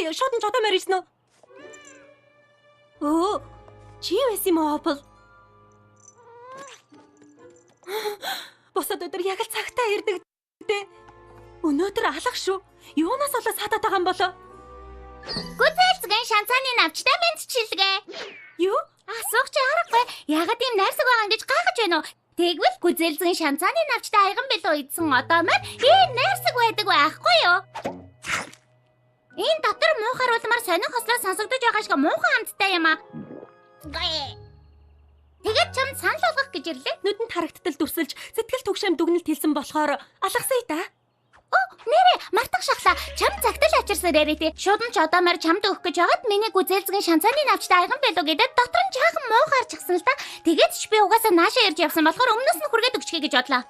Ай, шууд нь жодоо мэрийсэн үү? Оо, чи байсан юм уу, Опл? Босоод өдөр яг л цагтаа ирдэг дээ. Өнөөдөр алах шүү. Юунаас болоод сатаад байгаа юм болоо? Гүзэлцгэн шанцааны навчтай мэдчилгээ. Юу? Асуух чи харахгүй. Ягаад ийм найрсаг байгаа юм гэж гайхаж байна уу? Тэгвэл гүзэлцгэн шанцааны навчтай аяган билүү идсэн одоо маань ийм найрсаг байдаг байхгүй юу? Энэ дотор муухай улмаар сонин хослоо сонсогдож байгаа шиг муухай хамттай юм аа. Тэгээд чам санал болгох гэж ирлээ. Нүдэнд харагдтал дүрсэлж сэтгэл түгшэм дүгнэлт хэлсэн болохоор алгасаа да. Нэрээ мартах шахлаа. Чам цагтал авчирсан рэрэтэ. Шууд нь ч одоо маар чамд өгөх гэж байгаад миний гүзэлцгэн шанцааны навчтай аяган билүү гэдэг дотор нь жаахан муухай харчихсан л та. Тэгээд ч би угаасаа наашаа ирж явсан болохоор өмнөөс нь хүргээд өгчгээ гэж бодлоо.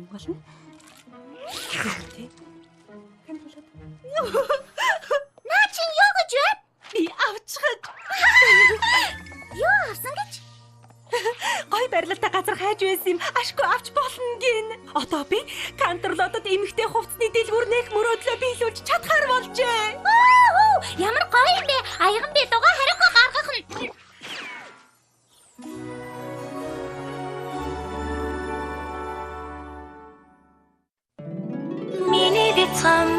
Болно. Наа чи юу гэж вэ? Би авчихад. Юу авсан гэж? Гой барилалтай газар хайж байсан юм. Ашгүй авч болно гин. Одоо би Кантерлотод эмэгтэй хувцсны дэлгүүр нэх мөрөөдлөө биелүүлж чадхаар болжээ. Ямар гоё юм бэ? Аяган билүүгээ хариугаа гаргах нь. Миний бяцхан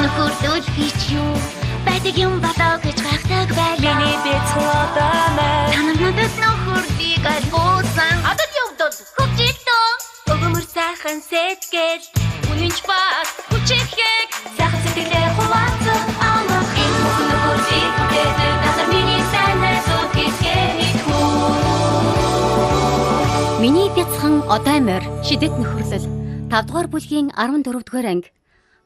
Нөхөрлөл хийч юу? Байдаг юм болоо гэж гайхдаг байлаа. Миний бяцхан одоо мэр Танамнуудад нөхөрлийг альбуусан. Одоо явдал хөвжөлтөө. Өгөмөр сайхан сэтгэл Үнэнч бас хүчихэд сайхан сэтгэлээ хуваацах амах энэ нөхөрлийг гэдэг надад миний санаа зүтгэхээ Миний бяцхан одоо морь шидэт нөхөрлөл 5 дугаар бүлгийн 14 дугаар анги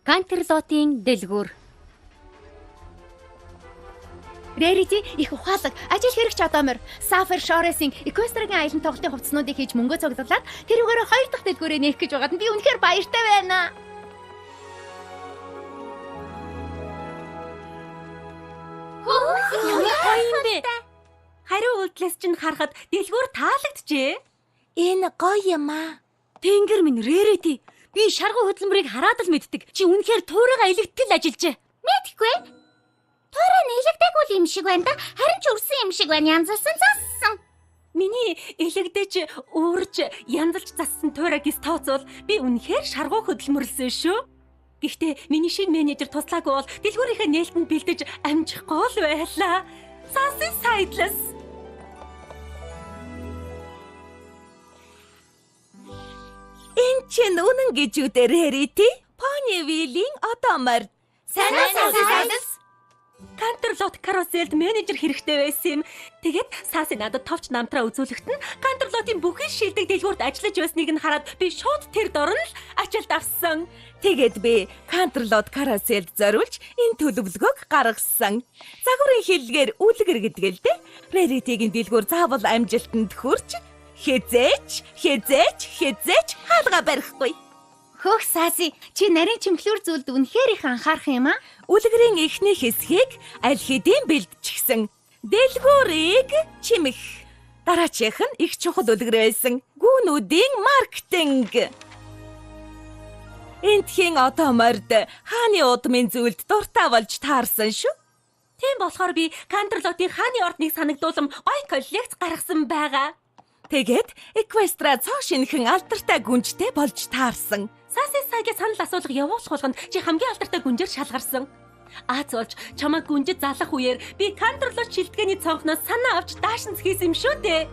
Кантерлотын дэлгүүр. Рэрити их ухаалаг ажил хэрэгч одоо морь Сафер Шоресын Эквестергийн аялын тоглолтын хувцснуудыг хийж мөнгө цуглуулад тэрүүгээр 2 дахь дэлгүүрээ нээх гэж байгаад би үнэхээр баяртай байна. Ямар гоё юм бэ? Хариу үйлдэлээс чинь харахад дэлгүүр таалагдчихэ. Энэ гоё юм аа. Тэнгэр минь Рэрити. Би шаргуу хөдөлмөрийг хараад л мэддэг. Чи үнэхээр туурайгаа илэгтэл ажиллажээ. Мэдхгүй. Туурай нийлэгдээгүй юм шиг байна да. Харин ч өрсөн юм шиг байна. Янзалсан зассан. Миний илэгдэж уурж янзалж зассан туурайгээс тооцвол би үнэхээр шаргуу хөдөлмөрлсөн шүү. Гэхдээ миний шинэ менежер туслаагүй бол дэлгүүрийнхээ нээлтэнд бэлдэж амжихгүй л байлаа. Сансын сайдлас. Энэ чинь үнэн гэж үдээр Рэрити? Понивилийн одоо морь. Санаа. Кантерлот каруселд менежер хэрэгтэй байсан юм. Тэгээд Саси надад товч намтраа үзүүлэхэд нь Кантерлотын бүхэн шилдэг дэлгүүрт ажиллаж байсныг нь хараад би шууд тэр дор нь ажилд авсан. Тэгээд би Кантерлот каруселд зориулж энэ төлөвлөгөөг гаргасан. Загварын хэллэгээр үлгэр гэдэг л дээ. Рэритигийн дэлгүүр заавал амжилтанд хүрч хязээч хаалга барихгүй. Хөөх Саси, чи нарийн чимхлүүр зүйлд үнэхээр их анхаарах юм аа? Үлгэрийн эхний хэсгийг аль хэдийн бэлдчихсэн. Дэлгүүрийг чимэх. Дараачих нь их чухал үлгэр байсан. Гүүнүүдийн маркетинг. Энтхийн одоо морьд хааны удмын зүйлд дуртай болж таарсан шүү. Тийм болохоор би Кантерлотын хааны ордныг санагдуулам гой коллекц гаргасан байгаа. Тэгээд Эквестра цоо шинхэн алдартай гүнжтэй болж таарсан. Саси сагийн санал асуулга явуулах болгонд чи хамгийн алдартай гүнжээр шалгарсан. Аз болж чамайг гүнжид залах үеэр би Кантерлот шилтгэний цонхноос санаа авч даашинс хийсэн юм шүү дээ.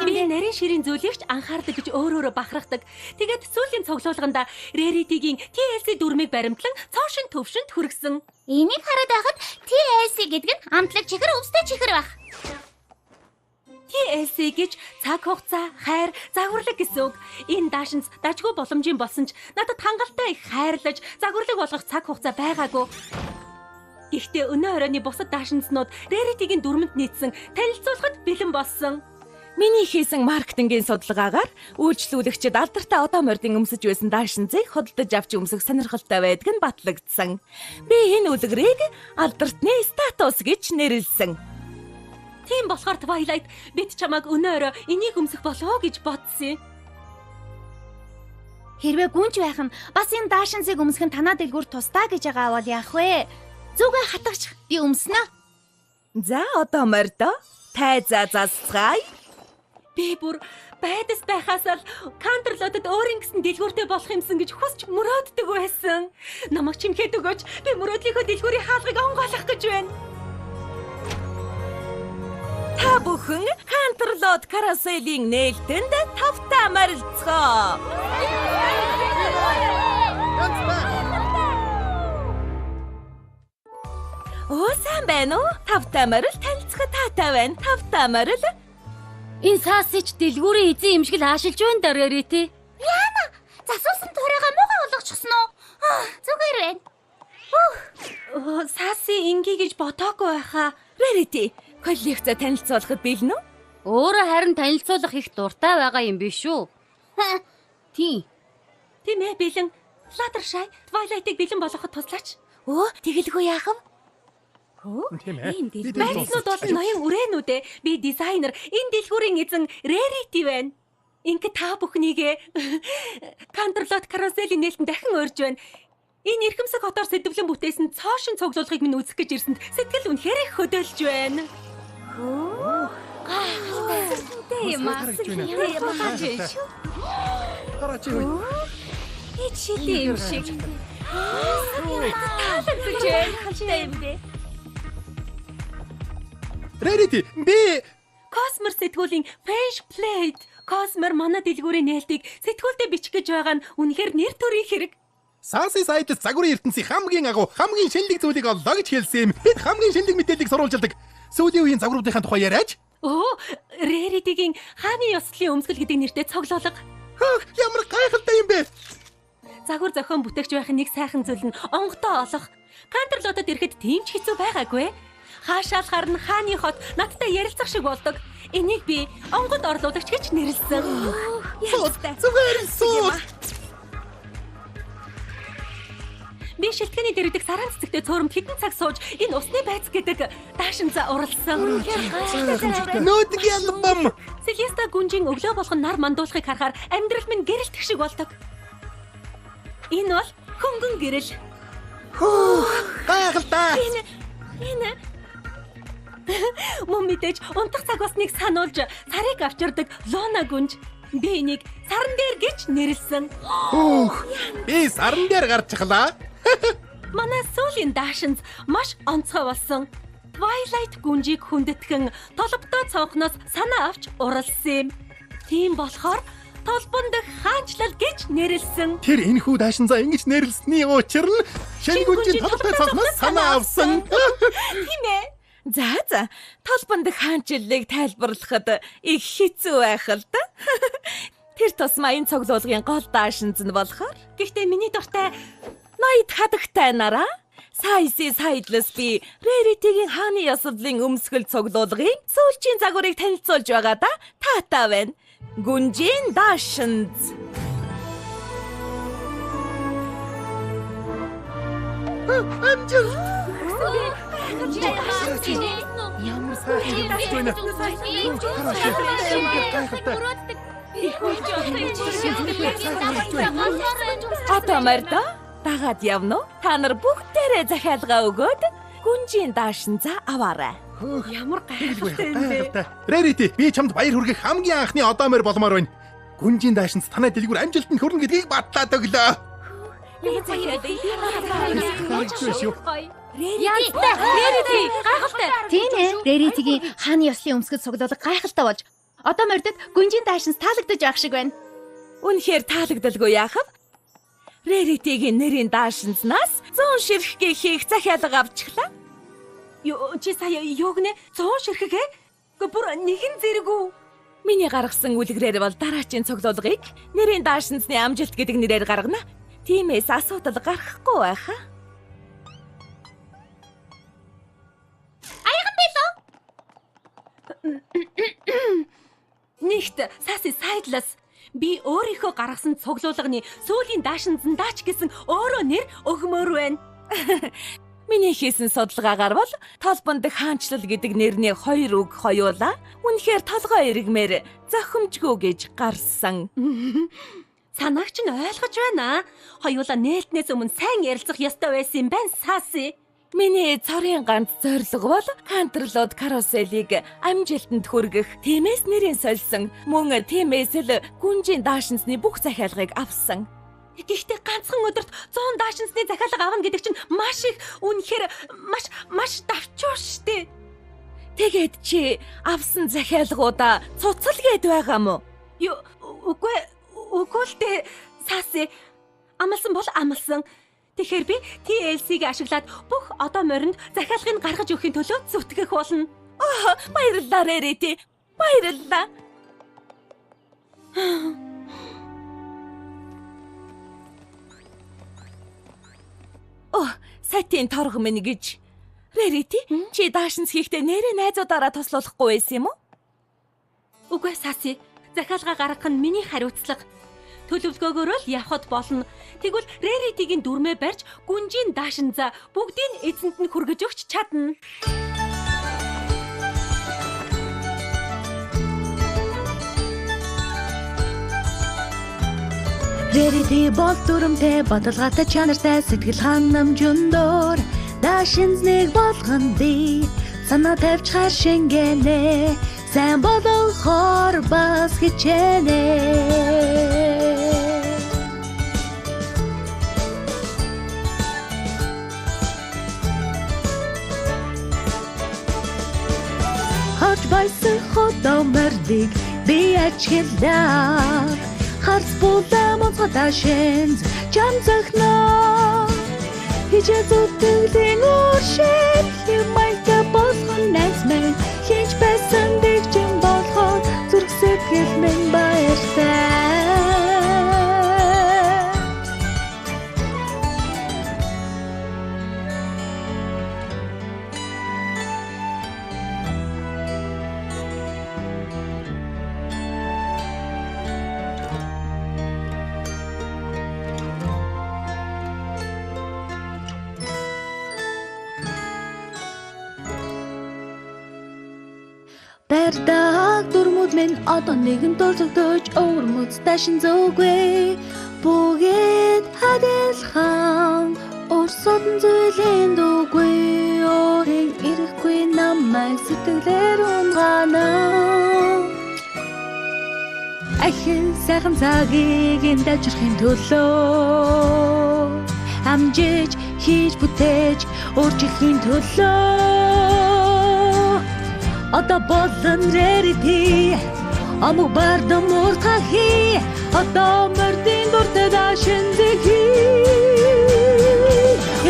Би нарийн ширийн зүйлэгч анхаардаг гэж өөрөөрөө бахархдаг. Тэгээд сүүлийн цуглуулганда Рэритигийн TLC дүрмийг баримтлан цоошин төвшөнд хүргэсэн. Энийг хараад байхад TLC гэдэг нь амтлаг чихэр өвстэй чихэр байх. TLC гэж цаг хугацаа, хайр, загварлаг гэсэн үг. Энэ даашинз дажгүй боломжийн болсон ч надад хангалттай их хайрлаж, загварлаг болгох цаг хугацаа байгаагүй. Гэхдээ өнөө оройны бусад даашинзнууд Рэритигийн дүрмэнд нийцсэн танилцуулахад бэлэн болсон. Миний хийсэн маркетингийн судалгаагаар үйлчлүүлэгчид алдартай одоо мордын өмсөж байсан даашинзыг худалдаж авч өмсөх сонирхолтой байдаг нь батлагдсан. Би энэ үлгэрийг алдартны статус гэж нэрлсэн. Тийм болохоор Twilight бид чамайг өнөөрөө энийг өмсөх болов гэж бодсон. Хэрвээ гүнж байх нь бас энэ даашинзыг өмсөх нь танаа дэлгүүр тусдаа гэж байгаа бол яах вэ? Зүгээ хатагч би өмснө. За одоо мордо тайзаа засцгаая. Би бүр байдас байхаас л Кантерлотод өөрийн гэсэн дэлгүүртэй болох юмсан гэж хүсч мөрөөддөг байсан. Намайг чимхээд өгөөч. Би мөрөөдлийнхөө дэлгүүрийн хаалгыг онгойлгох гэж байна. Та бүхэн Кантерлот каруселийн нээлтэнд тавтаа марилцгоо. Оо сайн байна уу? Тавтаа марил танилцах таатай байна. Тавтаа марил. Энэ саасч дэлгүүрийн эзэн юм шиг л аашилж байна да Рарити. Засуулсан туурайгаа муугаа болгочихсон уу? Зүгээр байна. Саси инги гэж бодоогүй байхаа. Rarity, коллекцаа танилцуулахад бэлэн үү? Өөрөө харин танилцуулах их дуртай байгаа юм биш үү? Тийм. Тийм ээ бэлэн. Fluttershy Twilight-ыг бэлэн болгоход туслаач. Оо, тэгэлгүй яах вэ? Тийм ээ. Байцнууд бол ноён үрээнүүд ээ. Би дизайнер, энэ дэлгүүрийн эзэн Rarity байна. Инг та бүхнийгээ Кантерлот каруселийн нээлтэн дахин урьж байна. Энэ эрхэмсэг хотоор сэдвлэн бүтээсэн цоошин цуглуулгыг минь үзэх гэж ирсэнд сэтгэл үнэхээр их хөдөөлж байна. Тийм аа. Тараач юу? Тийм шиг. Таалагдж байна. Хаштай юм бэ? Rarity, би Cosmer сэтгүүлийн Fresh Plate. Cosmer манай дэлгүүрийн нээлтийг сэтгүүлдээ бичих гэж байгаа нь үнэхээр нэр төрийн хэрэг. Саси сайтд загварын ертөнцийн хамгийн агуу, хамгийн шинэлэг зүйлийг оллоо гэж хэлсэн юм. Бид хамгийн шинэлэг мэдээллийг сурвалжилдаг. Сүүлийн үеийн загваруудын тухай яриач. Rarity-гийн хааны ёслолын өмсгөл гэдэг нэртэй цоглоолго. Ямар гайхалтай юм бэ? Загвар зохион бүтээгч байх нэг сайхан зүйл нь онгодоо олох. Кантерлотод ирэхэд тийм ч хэцүү байгаагүй. Хаашаал харна хааны хот надтай ярилцах шиг болдог. Энийг би онгод орлуулагч гэж нэрлэсэн. Зүгээр сууд. Би шилтгэний дээр идэх саран цэцэгтэй цөөрөмд хэдэн цаг сууж энэ усны байц гэдэг даашинзаа уралсан. Нүүдг ялбам. Селеста гүнжийн өглөө болгон нар мандуулахыг харахаар амьдрал минь гэрэлтэх шиг болдог. Энэ бол хөнгөн гэрэл. Гайхалтай. Энэ мөн мэдээж унтах цаг басныг сануулж царыг авчирдаг Лона гүнж. Би энийг саран дээр гэж нэрлсэн. Би саран дээр гарч чахлаа. Манай сүүлийн даашинз маш онцгой болсон. Twilight гүнжийг хүндэтгэн толботой цонхноос санаа авч уралсан юм. Тийм болохоор толбон дэх хаанчлал гэж нэрлсэн. Тэр энэхүү даашинзаа ингэж нэрлсэний учир нь шинэ гүнжийн толгой цогноос санаа авсан. Тийм ээ. За, толбон дэх хаанчлалыг тайлбарлахад их хэцүү байх л да. Тэр тусмаа энэ цуглуулгын гол даашинз нь болохоор Гэхдээ миний дуртай ноёд хадагтай нараа. Сайдлас би Rarity-гийн хааны ёслолын өмсгөл цуглуулгын сүүлчийн загварыг танилцуулж байгаа да. Таатай байна. Гүнжийн даашинз. Ямар сайхан байна. Одоо мордо дагаад явна уу? Та нар бүгдээрээ захиалга өгөөд гүнжийн даашинзаа аваарай. ямар гайхалтай юм бэ? Rarity, би чамд баяр хүргэх хамгийн анхны одоомор болмоор байна. Гүнжийн даашинз танай дэлгүүр амжилтанд хүрнэ гэдгийг батлаад өглөө. Rarity гайхалтай. Тийм ээ. Rarity-гийн хааны ёслолын өмсгөл цуглуулга гайхалтай болж одоо мордод гүнжийн даашинз таалагдаж байх шиг байна. Үнэхээр таалагдалгүй яах вэ? Rarity-гийн нэрийн даашинзнаас 100 ширхгийг хийх захиалга авчихлаа. Чи сая юу гинэ? 100 ширхэг ээ? Бүр нэгэн зэрэг үү? Миний гаргасан үлгэрээр бол дараачийн цуглуулгыг нэрийн даашинзны амжилт гэдэг нэрээр гаргана. Тиймээс асуудал гарахгүй байхаа. Нэгт Саси сайдлас би өөрийнхөө гаргасан цуглуулганы сүүлийн даашинзандаач гэсэн өөрөө нэр өгмөр байна. Миний хийсэн судалгаагаар бол толбонд хаанчлал гэдэг нэрний 2 үг хоёулаа үнэхээр толгой иргмээр зохимжгүй гэж гарсан. Санаагч нь ойлгож байна. Хоёулаа нээлтнээс өмнө сайн ярилцах ёстой байсан юм байна, Саси. Миний цорын ганц зорилго бол Кантерлууд каруселийг амжилтанд хүргэх, тиймээс нэрийн сольсон, мөн тиймээс л гүнжийн даашинсны бүх захиалгыг авсан. Гэхдээ ганцхан өдөрт 100 даашинсны захиалга авна гэдэг чинь маш их үнэхээр маш давчуу штэ. Тэгээд чи авсан захиалгуудаа цуцал гээд байгаа мó? Үгүй л дээ, Саси. Амлсан бол амлсан. Тэгэхээр би TLC-г ашиглаад бүх одоо моринд захиалгыг гаргаж өгөхийн төлөө зүтгэх болно. Баярлалаа Рэрити. Баярлалаа. Сатин торго минь гэж. Рэрити, чи даашинс хийхдээ нэрээ найзуудаараа тослуулахгүй байсан юм уу? Үгүй Саси, захиалга гаргах нь миний хариуцлага. Төлөвлөгөөгөөрөө л явхад болно. Тэгвэл Рэритигийн дүрмээ барьж гүнжийн даашинзаа бүгдийг эзэнт нь хүргэж өгч чадна. Рэрити бол дүрмтэй бодолгоотой чанартай сэтгэл ханамжундор даашинзныг болгон би санаа тавьж хар шингэнэ сайн болгохоор бас хичээнэ. Харж байсан хотоо мордыг би ачхилаа. Харц булаа моцоташинз чам захна. Хичээ зүтгэлийн уршил юмайка болгон найзмэн хийж байсан дэг чим болгоод зүрх сэтгэл минь баяртай. Бардаг дүрмүүд минь одоо нэгэн дурсагдж өвөрмөц дашин зөөгүй бүгд хадилхан орсодон зүйлэн дүүгүй өөрийн ирэхгүй намайг сэтгэлээр унгана ахин сайхан цагийг дамжрахын төлөө амжиж хийж бүтээж өөрчлөхийн төлөө одоо болон Рэрити амг бардам уртахи одоо мөрдийн дуртай даашин зэхи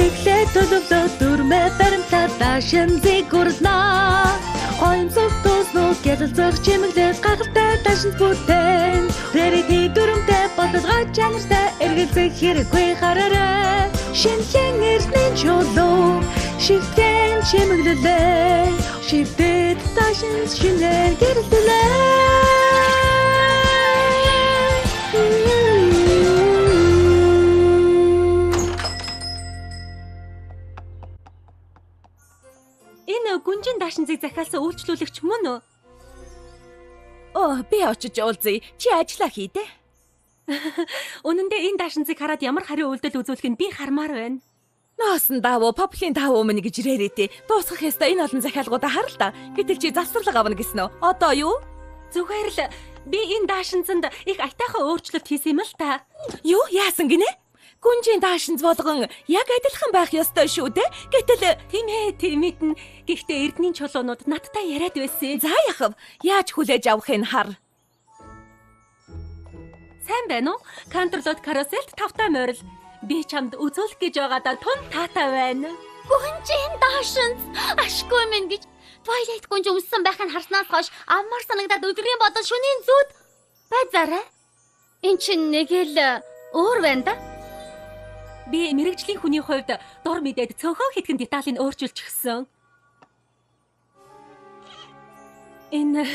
эхлээд төлөвлөө дүрмээ баримтаа даашин зэгүрнэ оймсог тосноо гялцах чимэглээ гахалтай даашин бүтээн Рэрити дүрмтэй бодолгой чанартай эргэлзэх хэрэггүй хараарай шинхэн эрдэнэ чулуу шигтэн чимэглэлээ шивдэд даашин шинээр гэрэлтэлээ Энэ гүнжин даашинзыг захиалсан үйлчлүүлэгч мөн үү? Би очиж уулзъя. Чи ажиллаа хийдэ. Үнэн дээр энэ даашинзыг хараад ямар хариу үйлдэл үзүүлэх нь би хармаар байна. Носон давуу, поплийн давуу мэн гэж Рэрити. Дуусгах ёстой энэ олон захиалгуудаа хар л та. Гэтэл чи завсарлага авна гэсэн үү? Одоо юу? Зүгээр л би энэ даашинзанд их айтайхан өөрчлөлт хийсэн юм л та. Юу яасан гинэ? Гүнжийн даашинз болгон яг адилхан байх ёстой шүү дээ. Гэтэл тийм мэднэ. Гэхдээ эрдэнийн чулуунууд надтай яриад байсан. За яхав, яаж хүлээж авахыг хар. Сайн байна уу? Кантерлууд каруселт тавтай морил. Би чамд үзүүлэх гэж байгаадаа тун таатай байна. Гүнжийн даашинз ашгүй минь гэж Twilight гүнж өмссөн байхыг харснаас хойш амар санагдаад өдрийн бодол шөнийн зүуд байзаарай. Эн чинь нэг л өөр байна да. Би мэрэгжлийн хүний хувьд дур мэдээд цөөхөн хэдхэн деталийг өөрчилчихсэн. Энэ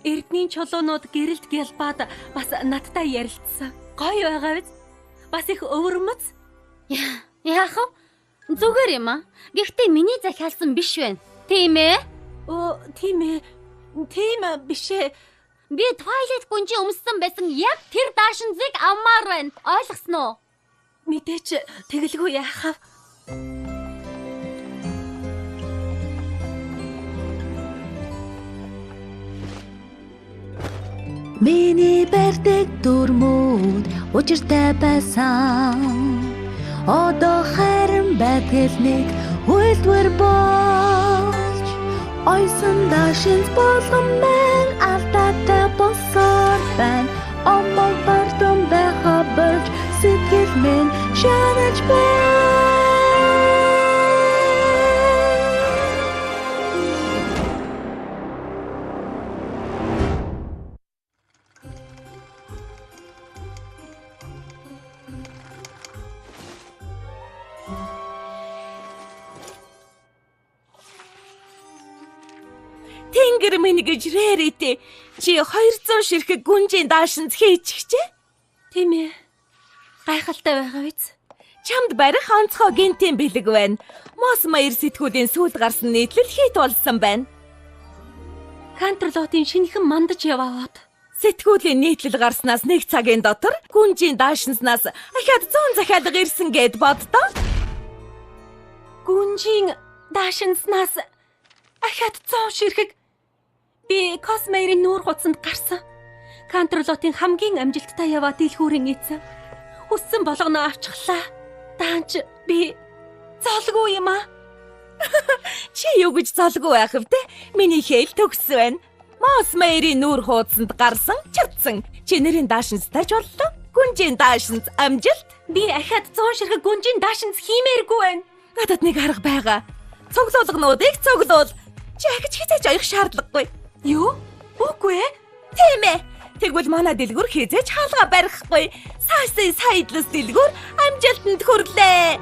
эрдэнийн чулуунууд гэрэлт гялбаад бас надтай ярилцсан. Гоё байгаа биз? Бас их өвөрмөц. Яах вэ? Зүгээр юм аа. Гэхдээ миний захиалсан биш байна. Тийм ээ? Оо, тийм ээ. Тийм биш ээ. Би Twilight гүнжин өмссөн байсан яг тэр даашинзыг авмаар байна. Ойлгосноо? Мэдээч тэгэлгүй яахав. Миний барьдаг дүрмүүд учиртай байсан. Одоо харин байдгал нэг үйлдвэр болж ойсон даашинз болгон мэн алдаатай босоор байна. Омог бардам байха болж сэтгэл минь шанаж байна. Тэнгэр минь гэж Рэрити. Чи 200 ширхэг гүнжийн даашинз хийчихжээ. Тийм ээ. Гайхалтай байгаа биз? Чамд барих онцгой гинтийн бэлэг байна. Мос маяр сэтгүүдийн сүүлд гарсан нийтлэл хит болсон байна. Кантерлотын шинэхэн мандаж яваад. Сэтгүүлийн нийтлэл гарснаас 1 цагийн дотор гүнжийн даашинзнаас ахаад 100 захиалга ирсэн гэд боддоо. Гүнжийн даашинзнаас ахаад 100 ширхэг. Би Космейрийн нүүр хуцанд гарсан. Кантерлотын хамгийн амжилттай яваа дэлгүүрийн эзэн. Хүссэн болгоно авчихлаа. Даанч би золгүй юм аа. Чи юу гэж золгүй байх вэ? Миний хэл төгс байна. Космейрийн нүүр хуцанд гарсан, чирдсэн. Чи нэрийн даашинзтай ч боллоо. Гүнжийн даашинз амжилт. Би ахаад 100 ширхэг гүнжийн даашинз хиймээргүй байна. Надад нэг арга байгаа. Цуглуулгнуудыг цуглуул. Чи ахиж хизээж оёх шаардлагагүй. Юу? Үгүй ээ. Тийм ээ. Тэгвэл манай дэлгүүр хизээж хаалга барихгүй. Сайдлас дэлгүүр амжилтанд хүрлээ.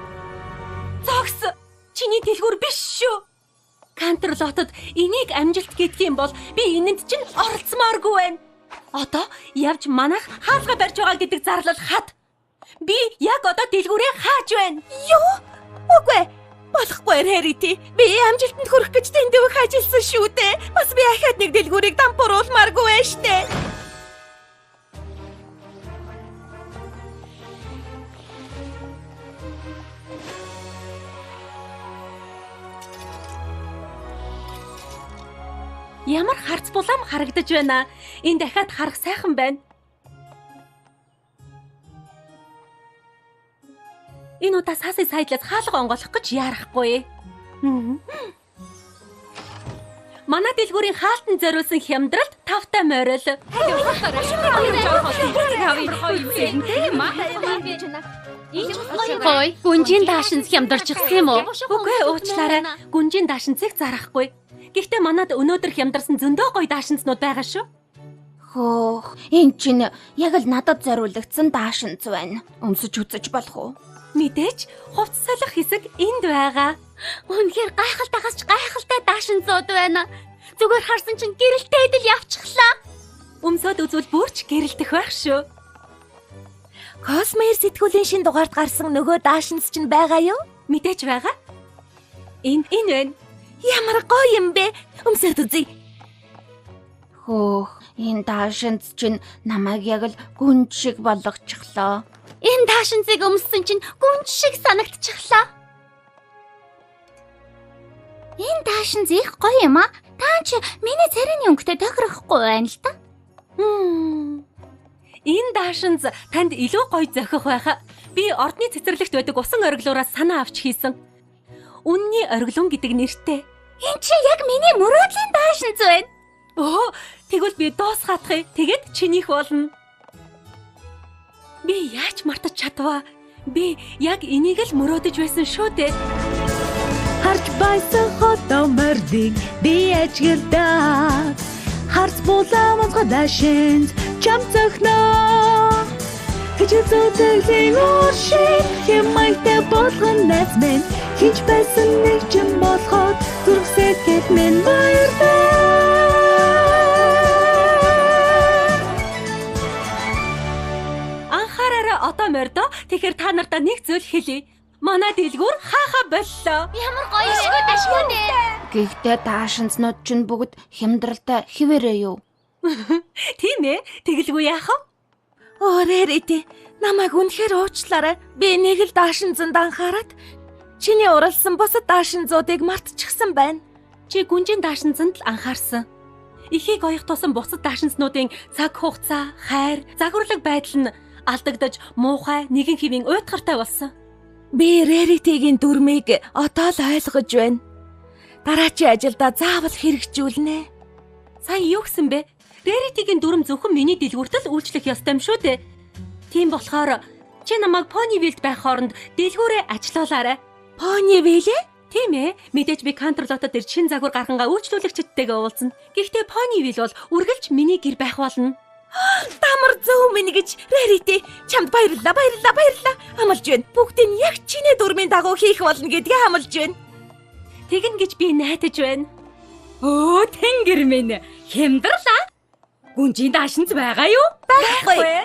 Зогс. Чиний дэлгүүр биш шүү. Кантерлотод энийг амжилт гэдгийм бол би энэнд чинь оролцмооргүй байна. Одоо явж манайх хаалга барьж байгаа гэдэг зарлал хад. Би яг одоо дэлгүүрээ хааж байна. Юу? Үгүй. Болохгүй Рэрити. Би амжилтанд хүрэх гэж тэнд өв хажилсан шүү дээ. Бас би ахаад нэг дэлгүүрийг дампууруулмааргүй байна штэ. Ямар харц булаам харагдаж байна. Энэ дахиад харах сайхан байна. Энэ удаа сасын сайдлаас хаалга онгойлох гэж яарахгүй. Манай дэлгүүрийн хаалтан зориулсан хямдралд тавтай морил. Хой, гүнжийн даашинз хямдарчихсан юм уу? Үгүй уучлаарай. Гүнжийн даашинзыг зарахгүй. Гэхдээ манад өнөөдөр хямдарсан зөндөө гоё даашинзнууд байгаа шүү. Хөөх, энэ чинь яг л надад зориулагдсан даашинз байна. Өмсөж үзэж болох уу? Мэдээч хувц солих хэсэг энд байгаа. Үнэхээр гайхалтайгаас ч гайхалтай даашинзууд байна. Зүгээр харсан чинь гэрэлтээд л явчихлаа. Өмсөд үзвэл бүрч гэрэлтэх байх шүү. Космейр сэтгүүлийн шин дугаард гарсан нөгөө даашинз чинь байгаа юу? Мэдээж байгаа. Энэ байна. Ямар гоё юм бэ? Өмсөд үзье. Хөөх, энэ даашинз чинь намайг яг л гүнж шиг болгочихлоо. Энэ даашинзыг өмссөн чинь гүнж шиг санагдчихлаа. Энэ даашинз их гоё юм аа. Таач миний царайны өнгөтэй тохирохгүй байна л та. Энэ даашинз танд илүү гоё зохих байхаа. Би ордны цэцэрлэгт байдаг усан ориглуураас санаа авч хийсэн. Үнний ориглон гэдэг нэртэй. Энэ чи яг миний мөрөөдлийн даашинз байна. Оо, тэгвэл би дуусгаадахыг. Тэгээд чинийх болно. Би яаж мартаж чадваа? Би яг энийг л мөрөөдөж байсан шүү дээ. Харж байсан хотоо мордыг би ажиглаад харц буламцгаа даашинз чам цохноо гэж зөтөлийн уушиг хэмайтай болгон нэзмэн хинч байсан нэг ч юм болоход зүрхсэт гэт мен баяртай. Анхаараарай одоо мордо. Тэгэхээр та нартаа нэг зүйл хэлье. Манай дэлгүүр хаахаа боллоо. Ямар гоё шигүүд ашгүй дээ. Гэхдээ даашинзнууд чинь бүгд хямдралтай хിവэрээ юу? Тийм ээ. Тэгэлгүй яах вэ? Рэрити, намайг үнэхээр уучлаарай. Би нэг л даашинзанд анхаарат чиний уралсан бусад даашинзуудыг мартчихсан байна. Чи гүнжийн даашинзанд л анхаарсан. Ихийг оёх тусан бусад даашинзнуудын цаг хугацаа, хайр, загварлаг байдал нь алдагдаж муухай нэгэн хэвийн уйтгартай болсон. Би Рэритигийн дүрмийг одоо л ойлгож байна. Дараачийн ажилдаа заавал хэрэгжүүлнэ. Сая юу гэсэн бэ? Рэритигийн дүрм зөвхөн миний дэлгүүрт л үйлчлэх ёстой юм шүү дээ. Тийм болохоор чи намайг Понивилд байх хооронд дэлгүүрээ ажиллуулаарай. Понивил ээ? Тийм ээ. Мэдээж би Кантерлотод ир чин загвар гаргангаа үйлчлүүлэгчдтэйгээ уулзна. Гэхдээ Понивил бол үргэлж миний гэр байх болно. Дамар зөв минь гэж Рэрити чамд баярлалаа. Амлаж байна. Бүгдийг нь яг чиний дүрмийн дагуу хийх болно гэдгээ амлаж байна. Тэгнэ гэж би найдаж байна. Өө, тэнгэр минь. Хямдралаа. Гүнжийн даашинз байгаа юу? Байхгүй.